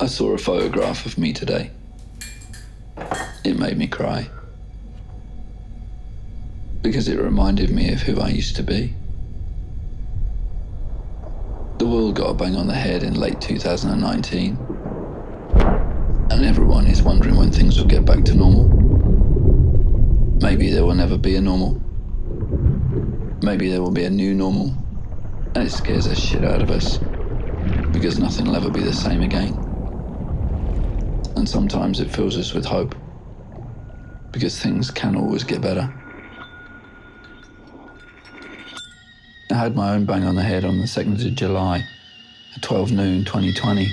I saw a photograph of me today. It made me cry. Because it reminded me of who I used to be. The world got a bang on the head in late 2019. And everyone is wondering when things will get back to normal. Maybe there will never be a normal. Maybe there will be a new normal. And it scares the shit out of us. Because nothing will ever be the same again. And sometimes it fills us with hope. Because things can always get better. I had my own bang on the head on the 2nd of July at 12 noon 2020.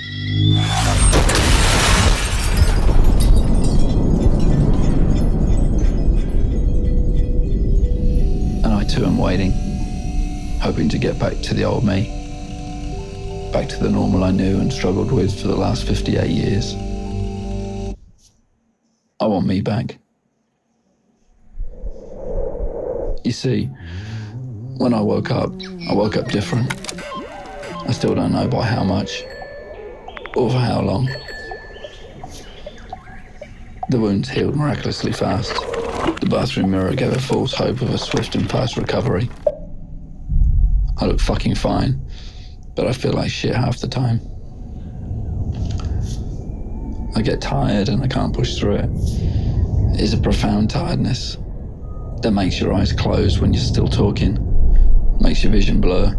And I too am waiting, hoping to get back to the old me, back to the normal I knew and struggled with for the last 58 years. I want me back. You see, when I woke up different. I still don't know by how much, or for how long. The wounds healed miraculously fast. The bathroom mirror gave a false hope of a swift and fast recovery. I look fucking fine, but I feel like shit half the time. I get tired and I can't push through it. It is a profound tiredness that makes your eyes close when you're still talking. Makes your vision blur.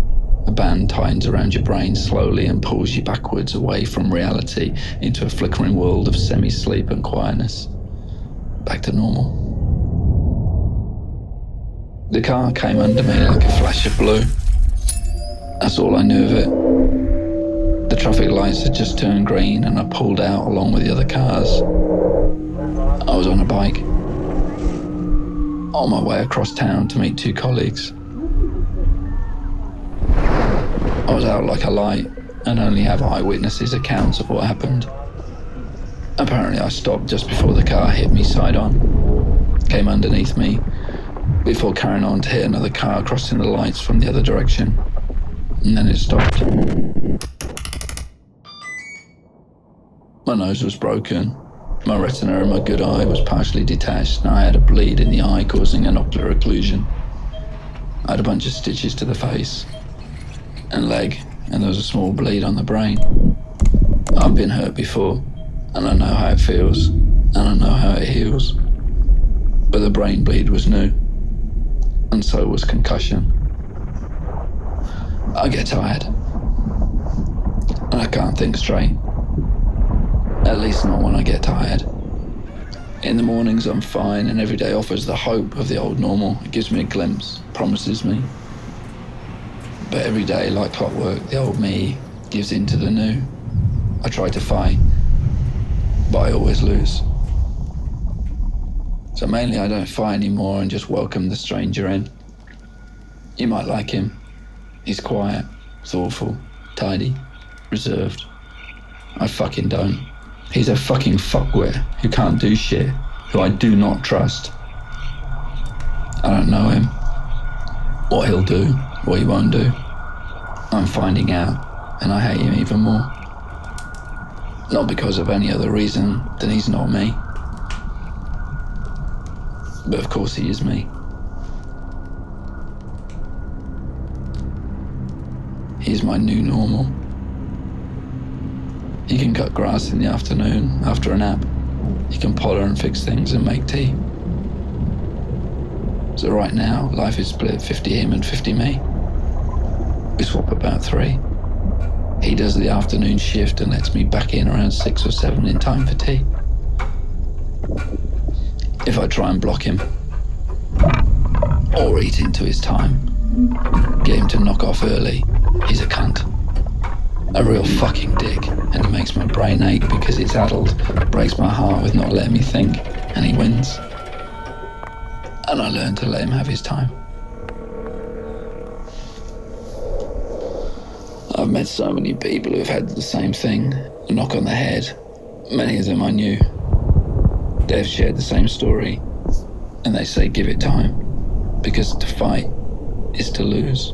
A band tightens around your brain slowly and pulls you backwards away from reality into a flickering world of semi-sleep and quietness. Back to normal. The car came under me like a flash of blue. That's all I knew of it. The traffic lights had just turned green and I pulled out along with the other cars. I was on a bike. On my way across town to meet 2 colleagues. I was out like a light and only have eyewitnesses' accounts of what happened. Apparently I stopped just before the car hit me side on, came underneath me, before carrying on to hit another car crossing the lights from the other direction, and then it stopped. My nose was broken, my retina in my good eye was partially detached and I had a bleed in the eye causing an ocular occlusion. I had a bunch of stitches to the face and leg, and there was a small bleed on the brain. I've been hurt before, and I know how it feels, and I know how it heals. But the brain bleed was new, and so was concussion. I get tired, and I can't think straight. At least not when I get tired. In the mornings I'm fine, and every day offers the hope of the old normal. It gives me a glimpse, promises me. But every day, like clockwork, the old me gives in to the new. I try to fight, but I always lose. So mainly I don't fight anymore and just welcome the stranger in. You might like him. He's quiet, thoughtful, tidy, reserved. I fucking don't. He's a fucking fuckwit who can't do shit, who I do not trust. I don't know him. What he'll do, what he won't do. I'm finding out, and I hate him even more. Not because of any other reason than he's not me. But of course he is me. He's my new normal. He can cut grass in the afternoon after a nap. He can polish and fix things and make tea. So right now, life is split 50 him and 50 me. We swap about 3. He does the afternoon shift and lets me back in around 6 or 7 in time for tea. If I try and block him, or eat into his time, get him to knock off early, he's a cunt. A real fucking dick, and it makes my brain ache because it's addled, breaks my heart with not letting me think, and he wins. And I learn to let him have his time. I've met so many people who've had the same thing, a knock on the head. Many of them I knew. They've shared the same story, and they say give it time, because to fight is to lose.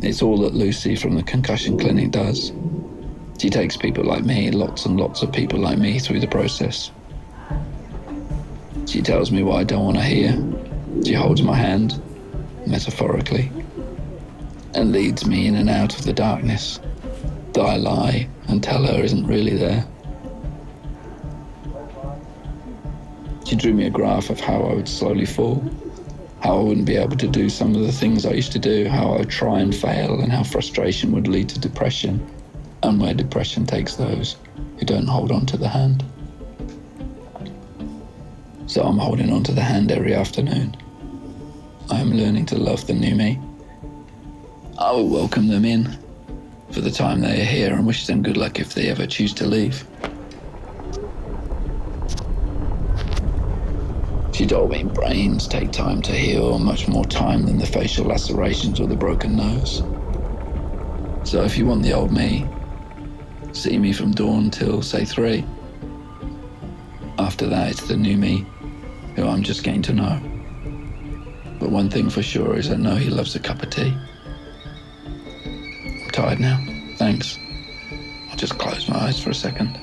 It's all that Lucy from the concussion clinic does. She takes people like me, lots and lots of people like me, through the process. She tells me what I don't want to hear. She holds my hand, metaphorically, and leads me in and out of the darkness that I lie and tell her isn't really there. She drew me a graph of how I would slowly fall, how I wouldn't be able to do some of the things I used to do, how I would try and fail, and how frustration would lead to depression, and where depression takes those who don't hold on to the hand. So I'm holding on to the hand every afternoon. I am learning to love the new me. I will welcome them in for the time they are here and wish them good luck if they ever choose to leave. She told me brains take time to heal, much more time than the facial lacerations or the broken nose. So if you want the old me, see me from dawn till, say, 3. After that, it's the new me, who I'm just getting to know. But one thing for sure is I know he loves a cup of tea. I'm tired now. Thanks. I'll just close my eyes for a second.